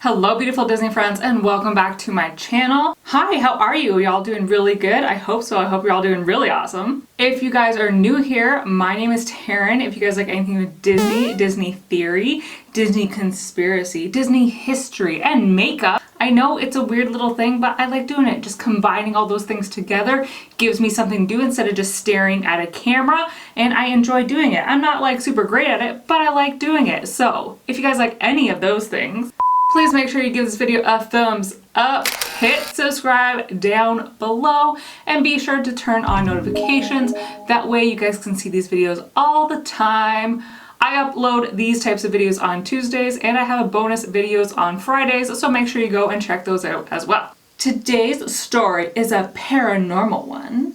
Hello beautiful Disney friends and welcome back to my channel. Hi, how are you? Y'all doing really good? I hope so. I hope you're all doing really awesome. If you guys are new here, my name is Terryn. If you guys like anything with Disney, Disney theory, Disney conspiracy, Disney history, and makeup, I know it's a weird little thing, but I like doing it. Just combining all those things together gives me something to do instead of just staring at a camera, and I enjoy doing it. I'm not like super great at it, but I like doing it. So if you guys like any of those things, please make sure you give this video a thumbs up, hit subscribe down below, and be sure to turn on notifications. That way you guys can see these videos all the time. I upload these types of videos on Tuesdays and I have bonus videos on Fridays, so make sure you go and check those out as well. Today's story is a paranormal one.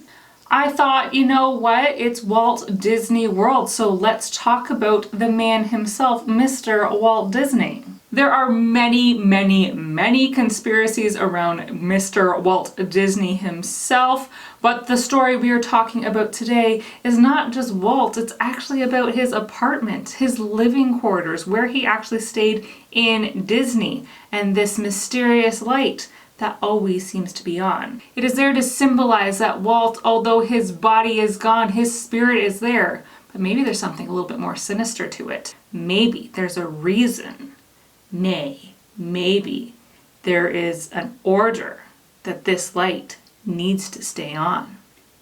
I thought, you know what, it's Walt Disney World, so let's talk about the man himself, Mr. Walt Disney. There are many conspiracies around Mr. Walt Disney himself, but the story we are talking about today is not just Walt, it's actually about his apartment, his living quarters, where he actually stayed in Disney, and this mysterious light that always seems to be on. It is there to symbolize that Walt, although his body is gone, his spirit is there, but maybe there's something a little bit more sinister to it. Maybe there's a reason. Nay, maybe there is an order that this light needs to stay on.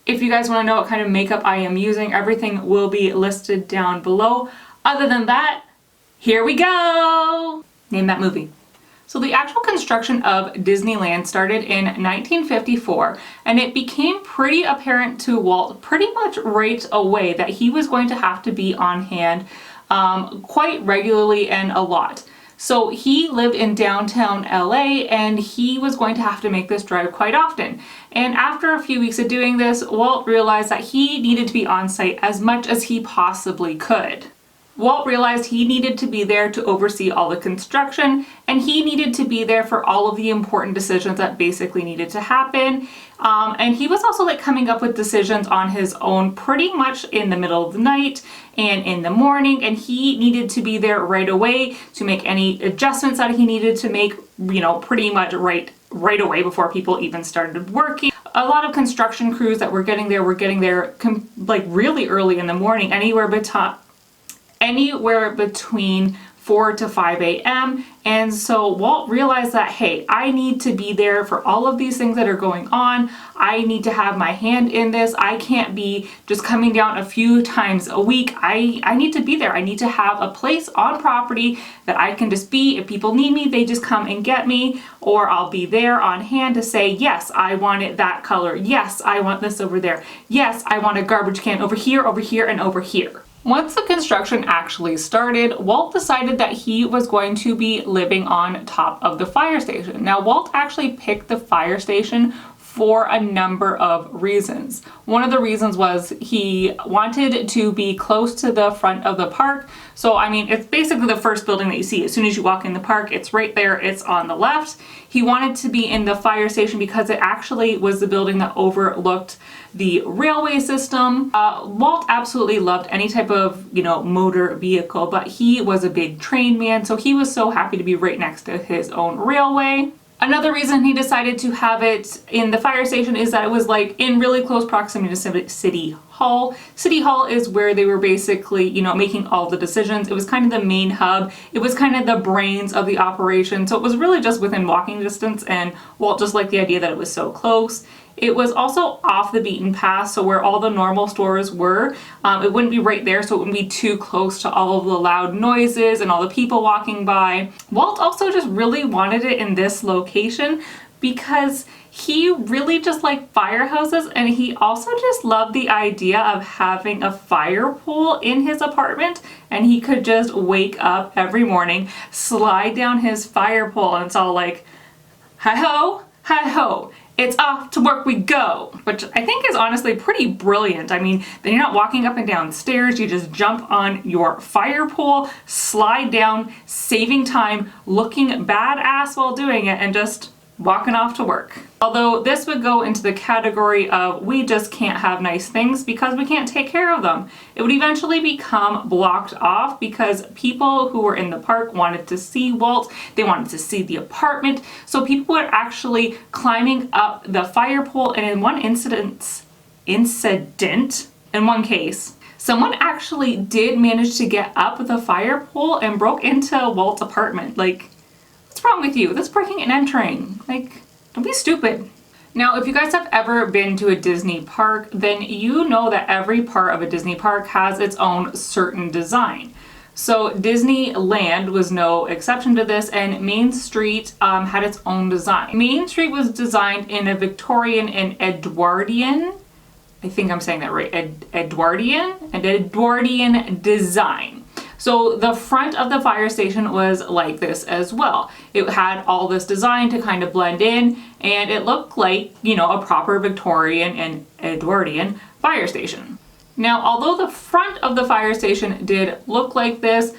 If you guys want to know what kind of makeup I am using, everything will be listed down below. Other than that, here we go! Name that movie. So the actual construction of Disneyland started in 1954, and it became pretty apparent to Walt pretty much right away that he was going to have to be on hand quite regularly and a lot. So he lived in downtown LA and he was going to have to make this drive quite often. And after a few weeks of doing this, Walt realized that he needed to be on site as much as he possibly could. Walt realized he needed to be there to oversee all the construction, and he needed to be there for all of the important decisions that basically needed to happen. And he was also like coming up with decisions on his own pretty much in the middle of the night and in the morning, and he needed to be there right away to make any adjustments that he needed to make, you know, pretty much right away before people even started working. A lot of construction crews that were getting there like really early in the morning, anywhere between 4 to 5 a.m. And so Walt realized that, hey, I need to be there for all of these things that are going on. I need to have my hand in this. I can't be just coming down a few times a week. I need to be there. I need to have a place on property that I can just be. If people need me, they just come and get me, or I'll be there on hand to say, yes, I want it that color. Yes, I want this over there. Yes, I want a garbage can over here, and over here. Once the construction actually started, Walt decided that he was going to be living on top of the fire station. Now, Walt actually picked the fire station for a number of reasons. One of the reasons was he wanted to be close to the front of the park. So, I mean, it's basically the first building that you see. As soon as you walk in the park, it's right there, it's on the left. He wanted to be in the fire station because it actually was the building that overlooked the railway system. Walt absolutely loved any type of, you know, motor vehicle, but he was a big train man, so he was so happy to be right next to his own railway. Another reason he decided to have it in the fire station is that it was like in really close proximity to City Hall. City Hall is where they were basically, you know, making all the decisions. It was kind of the main hub. It was kind of the brains of the operation. So it was really just within walking distance, and Walt just liked the idea that it was so close. It was also off the beaten path, so where all the normal stores were, it wouldn't be right there, so it wouldn't be too close to all of the loud noises and all the people walking by. Walt also just really wanted it in this location because he really just liked firehouses, and he also just loved the idea of having a fire pole in his apartment, and he could just wake up every morning, slide down his fire pole, and it's all like, hi-ho, hi-ho. It's off to work we go, which I think is honestly pretty brilliant. I mean, then you're not walking up and down stairs, you just jump on your fire pole, slide down, saving time, looking badass while doing it, and just walking off to work. Although this would go into the category of we just can't have nice things because we can't take care of them. It would eventually become blocked off because people who were in the park wanted to see Walt, they wanted to see the apartment, so people were actually climbing up the fire pole, and in one in one case, someone actually did manage to get up the fire pole and broke into Walt's apartment. Like, what's wrong with you? That's breaking and entering. Like, don't be stupid. Now, if you guys have ever been to a Disney park, then you know that every part of a Disney park has its own certain design. So Disneyland was no exception to this, and Main Street had its own design. Main Street was designed in a Victorian and Edwardian, I think I'm saying that right, Edwardian design. So the front of the fire station was like this as well. It had all this design to kind of blend in, and it looked like, you know, a proper Victorian and Edwardian fire station. Now, although the front of the fire station did look like this,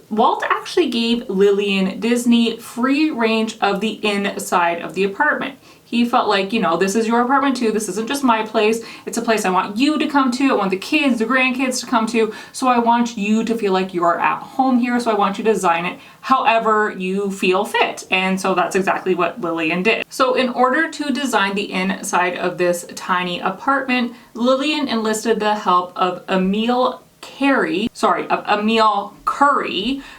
Walt actually gave Lillian Disney free range of the inside of the apartment. He felt like, you know, this is your apartment too. This isn't just my place. It's a place I want you to come to. I want the kids, the grandkids to come to. So I want you to feel like you're at home here. So I want you to design it however you feel fit. And so that's exactly what Lillian did. So in order to design the inside of this tiny apartment, Lillian enlisted the help of Emil Curry,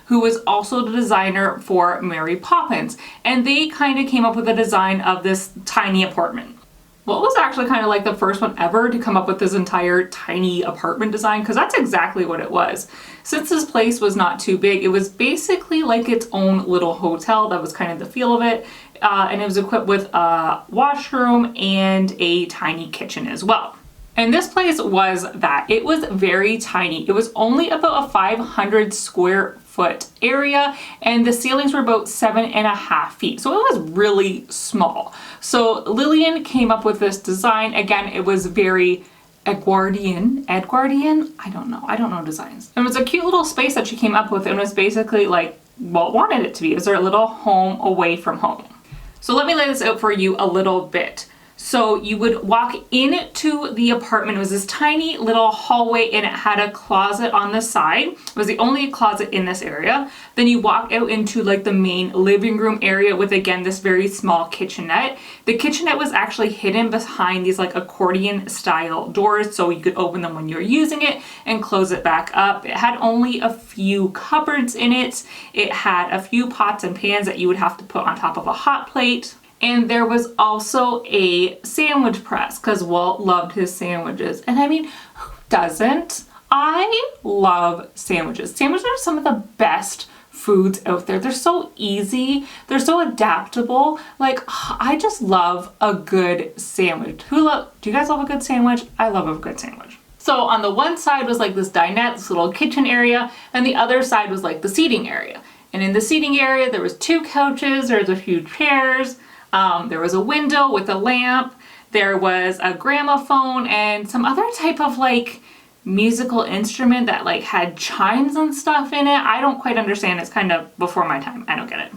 who was also the designer for Mary Poppins, and they kind of came up with a design of this tiny apartment. Walt was actually kind of like the first one ever to come up with this entire tiny apartment design, because that's exactly what it was. Since this place was not too big, it was basically like its own little hotel. That was kind of the feel of it, and it was equipped with a washroom and a tiny kitchen as well. And this place was that. It was very tiny. It was only about a 500 square foot area, and the ceilings were about 7.5 feet. So it was really small. So Lillian came up with this design. Again, it was very Edwardian? I don't know designs. And it was a cute little space that she came up with, and it was basically like Walt wanted it to be. It was their little home away from home. So let me lay this out for you a little bit. So you would walk into the apartment. It was this tiny little hallway, and it had a closet on the side. It was the only closet in this area. Then you walk out into like the main living room area with, again, this very small kitchenette. The kitchenette was actually hidden behind these like accordion style doors, so you could open them when you're using it and close it back up. It had only a few cupboards in it. It had a few pots and pans that you would have to put on top of a hot plate. And there was also a sandwich press, because Walt loved his sandwiches. And I mean, who doesn't? I love sandwiches. Sandwiches are some of the best foods out there. They're so easy. They're so adaptable. Like, I just love a good sandwich. Do you guys love a good sandwich? I love a good sandwich. So on the one side was like this dinette, this little kitchen area, and the other side was like the seating area. And in the seating area, there was 2 couches, there was a few chairs, there was a window with a lamp, there was a gramophone, and some other type of like musical instrument that like had chimes and stuff in it. I don't quite understand. It's kind of before my time. I don't get it.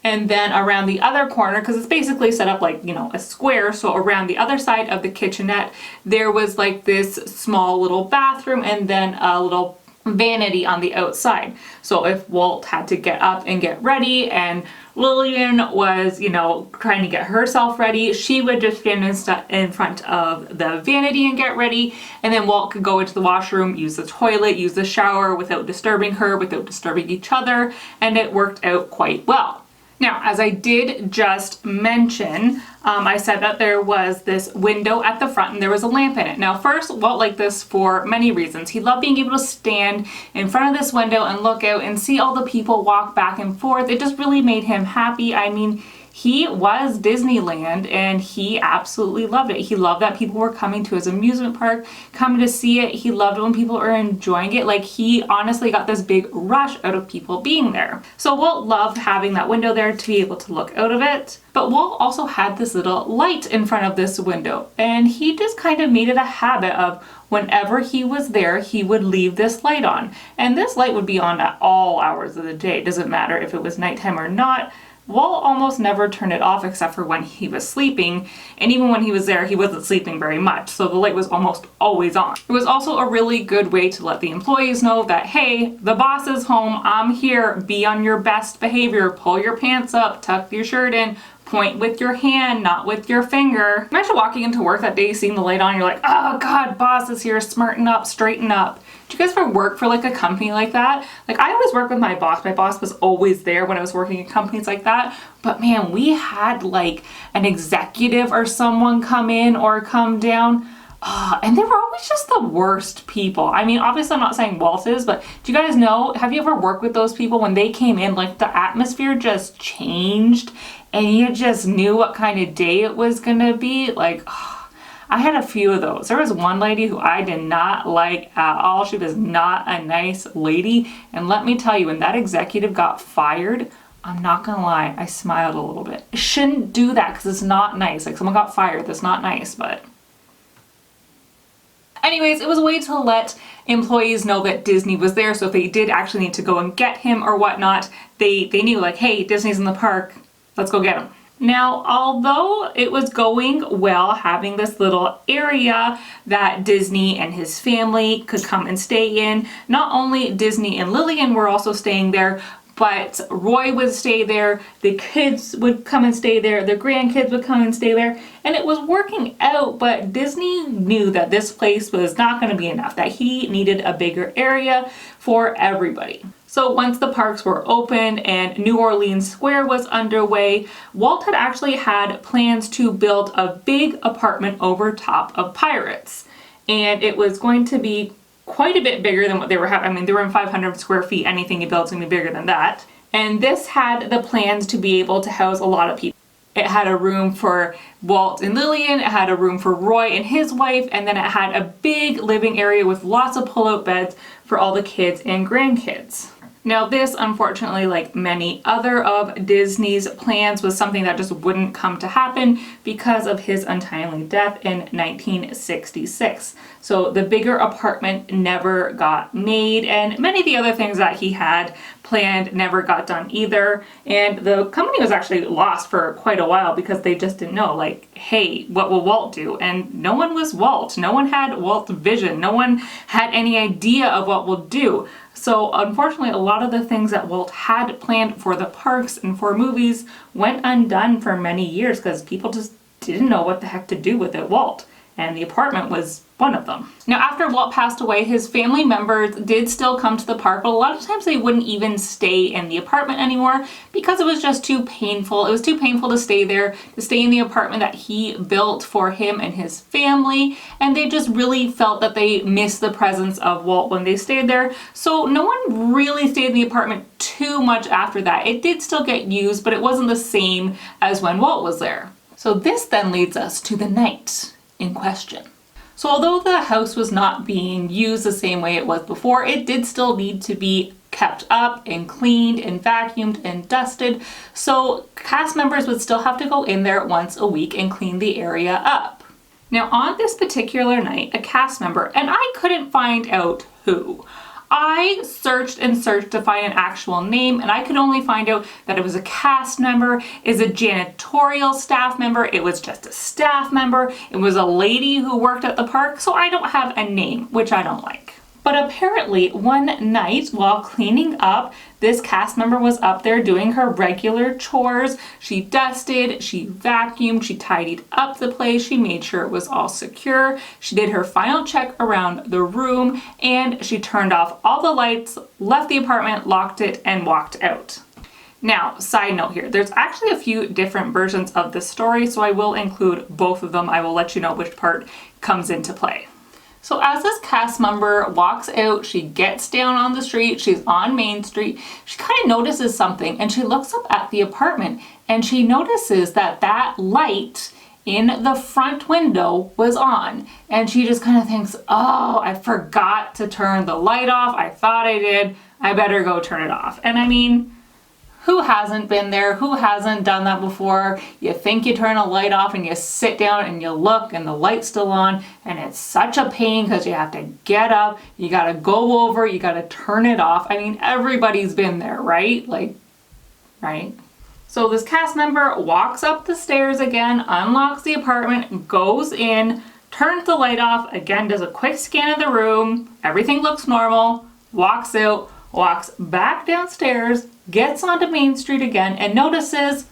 And then around the other corner, because it's basically set up like, you know, a square, so around the other side of the kitchenette, there was like this small little bathroom and then a little vanity on the outside. So if Walt had to get up and get ready, and Lillian was, you know, trying to get herself ready, she would just stand in front of the vanity and get ready, and then Walt could go into the washroom, use the toilet, use the shower without disturbing her, without disturbing each other, and it worked out quite well. Now, as I did just mention, I said that there was this window at the front and there was a lamp in it. Now, first, Walt liked this for many reasons. He loved being able to stand in front of this window and look out and see all the people walk back and forth. It just really made him happy. I mean, he was Disneyland and he absolutely loved it. He loved that people were coming to his amusement park, coming to see it. He loved it when people were enjoying it. Like, he honestly got this big rush out of people being there. So Walt loved having that window there to be able to look out of it. But Walt also had this little light in front of this window, and he just kind of made it a habit of whenever he was there, he would leave this light on. And this light would be on at all hours of the day. It doesn't matter if it was nighttime or not. Walt almost never turned it off except for when he was sleeping, and even when he was there, he wasn't sleeping very much, so the light was almost always on. It was also a really good way to let the employees know that, hey, the boss is home, I'm here, be on your best behavior, pull your pants up, tuck your shirt in, point with your hand, not with your finger. Imagine walking into work that day, seeing the light on, you're like, oh God, boss is here, smarten up, straighten up. Do you guys ever work for like a company like that? Like I always work with my boss. My boss was always there when I was working in companies like that. But man, we had like an executive or someone come in or come down. And they were always just the worst people. I mean, obviously I'm not saying Walt is, but do you guys know, have you ever worked with those people when they came in, like the atmosphere just changed and you just knew what kind of day it was gonna be? Like, I had a few of those. There was one lady who I did not like at all. She was not a nice lady. And let me tell you, when that executive got fired, I'm not gonna lie, I smiled a little bit. I shouldn't do that because it's not nice. Like someone got fired, that's not nice, but. Anyways, it was a way to let employees know that Disney was there, so if they did actually need to go and get him or whatnot, they knew like, hey, Disney's in the park, let's go get him. Now, although it was going well having this little area that Disney and his family could come and stay in, not only Disney and Lillian were also staying there, but Roy would stay there, the kids would come and stay there, the grandkids would come and stay there, and it was working out, but Disney knew that this place was not going to be enough, that he needed a bigger area for everybody. So once the parks were open and New Orleans Square was underway, Walt had actually had plans to build a big apartment over top of Pirates, and it was going to be quite a bit bigger than what they were having. I mean, they were in 500 square feet. Anything you build is going to be bigger than that. And this had the plans to be able to house a lot of people. It had a room for Walt and Lillian, it had a room for Roy and his wife, and then it had a big living area with lots of pull-out beds for all the kids and grandkids. Now this, unfortunately, like many other of Disney's plans, was something that just wouldn't come to happen because of his untimely death in 1966. So the bigger apartment never got made, and many of the other things that he had planned never got done either. And the company was actually lost for quite a while because they just didn't know, like, hey, what will Walt do? And no one was Walt. No one had Walt's vision. No one had any idea of what we'll do. So unfortunately, a lot of the things that Walt had planned for the parks and for movies went undone for many years because people just didn't know what the heck to do with it, Walt. And the apartment was one of them. Now, after Walt passed away, his family members did still come to the park, but a lot of times they wouldn't even stay in the apartment anymore because it was just too painful. It was too painful to stay there, to stay in the apartment that he built for him and his family, and they just really felt that they missed the presence of Walt when they stayed there. So no one really stayed in the apartment too much after that. It did still get used, but it wasn't the same as when Walt was there. So this then leads us to the night in question. So although the house was not being used the same way it was before, it did still need to be kept up and cleaned and vacuumed and dusted. So cast members would still have to go in there once a week and clean the area up. Now on this particular night, a cast member, and I couldn't find out who, I searched and searched to find an actual name, and I could only find out that it was a cast member, is a janitorial staff member, it was just a staff member, it was a lady who worked at the park, so I don't have a name, which I don't like. But apparently one night while cleaning up, this cast member was up there doing her regular chores. She dusted, she vacuumed, she tidied up the place, she made sure it was all secure. She did her final check around the room, and she turned off all the lights, left the apartment, locked it, and walked out. Now, side note here, there's actually a few different versions of this story, so I will include both of them. I will let you know which part comes into play. So as this cast member walks out, she gets down on the street, she's on Main Street, she kind of notices something and she looks up at the apartment and she notices that that light in the front window was on, and she just kind of thinks, oh, I forgot to turn the light off. I thought I did. I better go turn it off. And I mean, who hasn't been there? Who hasn't done that before? You think you turn a light off and you sit down and you look and the light's still on, and it's such a pain because you have to get up, you gotta go over, you gotta turn it off. I mean, everybody's been there, right? Like, right? So this cast member walks up the stairs again, unlocks the apartment, goes in, turns the light off, again does a quick scan of the room, everything looks normal, walks out, walks back downstairs, gets onto Main Street again, and notices,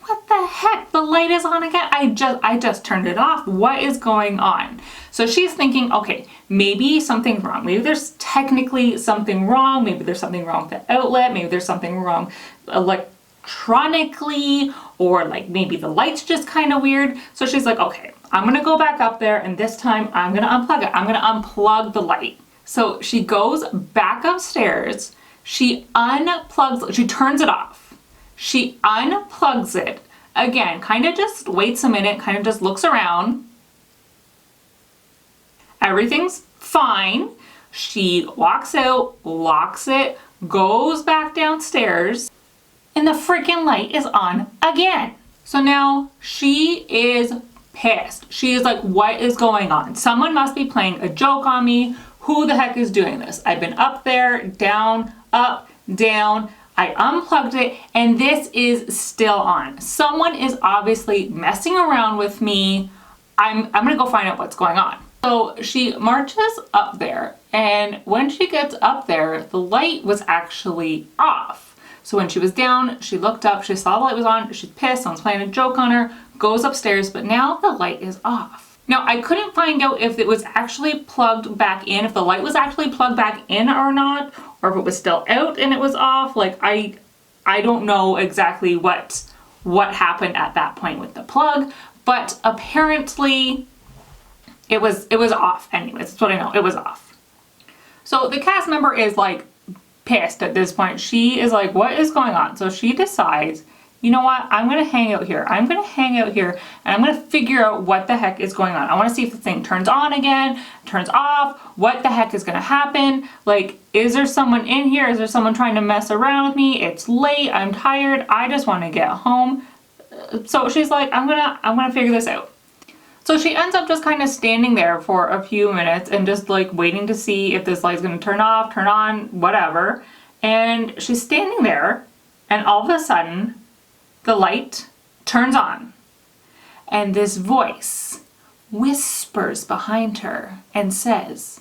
what the heck, the light is on again? I just turned it off. What is going on? So she's thinking, okay, maybe something's wrong. Maybe there's technically something wrong. Maybe there's something wrong with the outlet. Maybe there's something wrong electronically, or like maybe the light's just kind of weird. So she's like, okay, I'm gonna go back up there, and this time I'm gonna unplug it. I'm gonna unplug the light. So she goes back upstairs. She unplugs, she turns it off. She unplugs it. Again, kind of just waits a minute, kind of just looks around. Everything's fine. She walks out, locks it, goes back downstairs, and the freaking light is on again. So now she is pissed. She is like, what is going on? Someone must be playing a joke on me. Who the heck is doing this? I've been up there, down, up, down. I unplugged it, and this is still on. Someone is obviously messing around with me. I'm gonna go find out what's going on. So she marches up there, and when she gets up there, the light was actually off. So when she was down, she looked up, she saw the light was on, she's pissed, someone's playing a joke on her, goes upstairs, but now the light is off. Now, I couldn't find out if it was actually plugged back in, if the light was actually plugged back in or not, or if it was still out and it was off. Like, I don't know exactly what happened at that point with the plug, but apparently it was off anyways. That's what I know, it was off. So the cast member is like pissed at this point. She is like, what is going on? So she decides, you know what, I'm gonna hang out here. I'm gonna hang out here, and I'm gonna figure out what the heck is going on. I wanna see if the thing turns on again, turns off, what the heck is gonna happen. Like, is there someone in here? Is there someone trying to mess around with me? It's late, I'm tired, I just wanna get home. So she's like, I'm gonna figure this out. So she ends up just kind of standing there for a few minutes and just like waiting to see if this light's gonna turn off, turn on, whatever. And she's standing there, and all of a sudden, the light turns on, and this voice whispers behind her and says,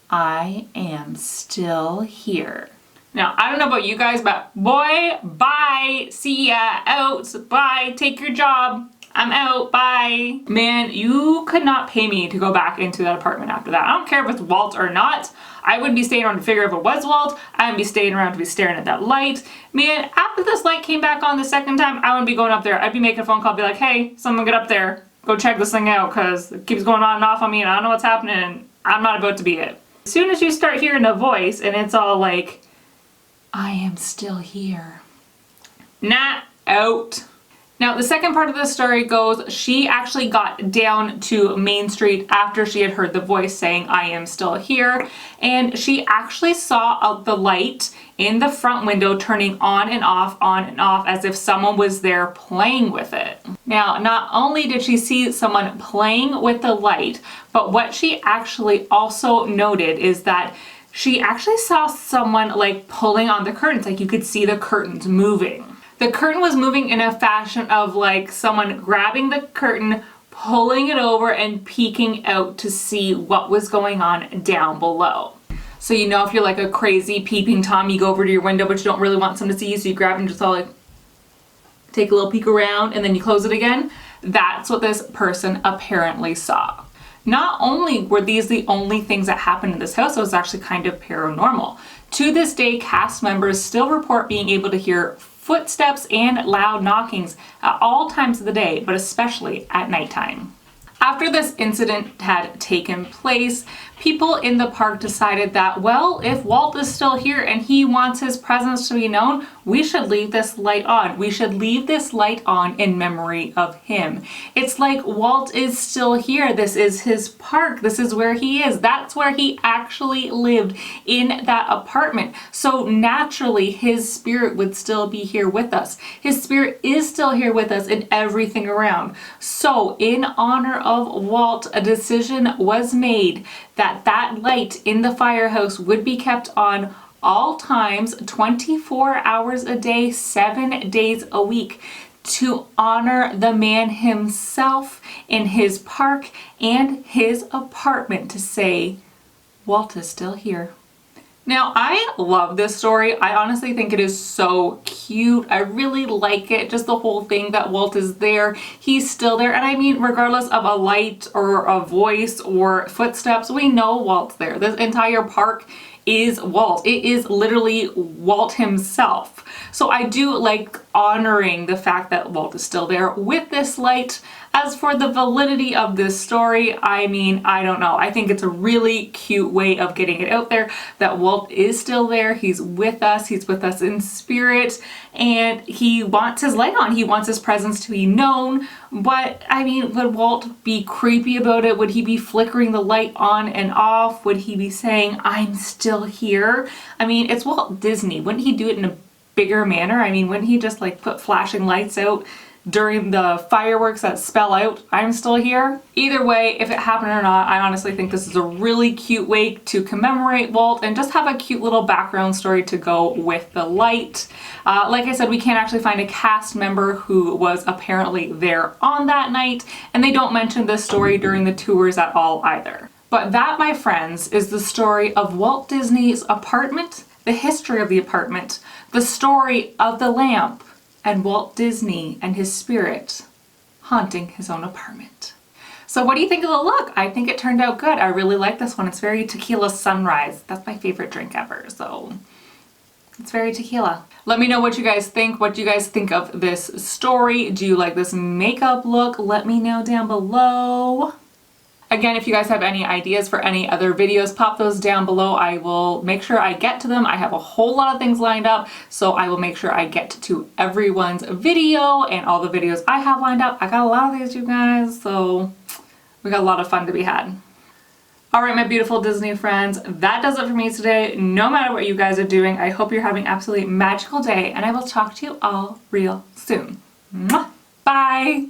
I am still here. Now, I don't know about you guys, but boy, bye, see ya, out, bye, take your job, I'm out, bye. Man, you could not pay me to go back into that apartment after that. I don't care if it's WALT or not. I would be staying around to figure if it was WALT. I would be staying around to be staring at that light. Man, after this light came back on the second time, I wouldn't be going up there. I'd be making a phone call, be like, hey, someone get up there. Go check this thing out, because it keeps going on and off on me, and I don't know what's happening, and I'm not about to be it. As soon as you start hearing a voice, and it's all like, I am still here. Nah, out. Now, the second part of the story goes, she actually got down to Main Street after she had heard the voice saying, I am still here, and she actually saw the light in the front window turning on and off, as if someone was there playing with it. Now, not only did she see someone playing with the light, but what she actually also noted is that she actually saw someone like pulling on the curtains, like you could see the curtains moving. The curtain was moving in a fashion of like someone grabbing the curtain, pulling it over, and peeking out to see what was going on down below. So you know, if you're like a crazy peeping Tom, you go over to your window but you don't really want someone to see you, so you grab and just all like take a little peek around and then you close it again. That's what this person apparently saw. Not only were these the only things that happened in this house, it was actually kind of paranormal. To this day, cast members still report being able to hear footsteps and loud knockings at all times of the day, but especially at nighttime. After this incident had taken place, people in the park decided that, well, if Walt is still here and he wants his presence to be known, we should leave this light on. We should leave this light on in memory of him. It's like Walt is still here. This is his park. This is where he is. That's where he actually lived, in that apartment. So naturally, his spirit would still be here with us. His spirit is still here with us in everything around. So in honor of Walt, a decision was made that that light in the firehouse would be kept on all times, 24 hours a day, 7 days a week, to honor the man himself in his park and his apartment, to say, Walt is still here. Now, I love this story. I honestly think it is so cute. I really like it. Just the whole thing that Walt is there. He's still there. And I mean, regardless of a light or a voice or footsteps, we know Walt's there. This entire park is Walt. It is literally Walt himself. So I do like honoring the fact that Walt is still there with this light. As for the validity of this story, I mean, I don't know. I think it's a really cute way of getting it out there that Walt is still there. He's with us in spirit, and he wants his light on. He wants his presence to be known. But I mean, would Walt be creepy about it? Would he be flickering the light on and off? Would he be saying, I'm still here? I mean, it's Walt Disney. Wouldn't he do it in a bigger manner? I mean, wouldn't he just like put flashing lights out during the fireworks that spell out, I'm still here? Either way, if it happened or not, I honestly think this is a really cute way to commemorate Walt and just have a cute little background story to go with the light. Like I said, we can't actually find a cast member who was apparently there on that night, and they don't mention this story during the tours at all either. But that, my friends, is the story of Walt Disney's apartment, the history of the apartment, the story of the lamp, and Walt Disney and his spirit haunting his own apartment. So what do you think of the look? I think it turned out good. I really like this one. It's very tequila sunrise. That's my favorite drink ever, so it's very tequila. Let me know what you guys think. What do you guys think of this story? Do you like this makeup look? Let me know down below. Again, if you guys have any ideas for any other videos, pop those down below. I will make sure I get to them. I have a whole lot of things lined up, so I will make sure I get to everyone's video and all the videos I have lined up. I got a lot of these, you guys, so we got a lot of fun to be had. All right, my beautiful Disney friends, that does it for me today. No matter what you guys are doing, I hope you're having an absolutely magical day, and I will talk to you all real soon. Mwah! Bye!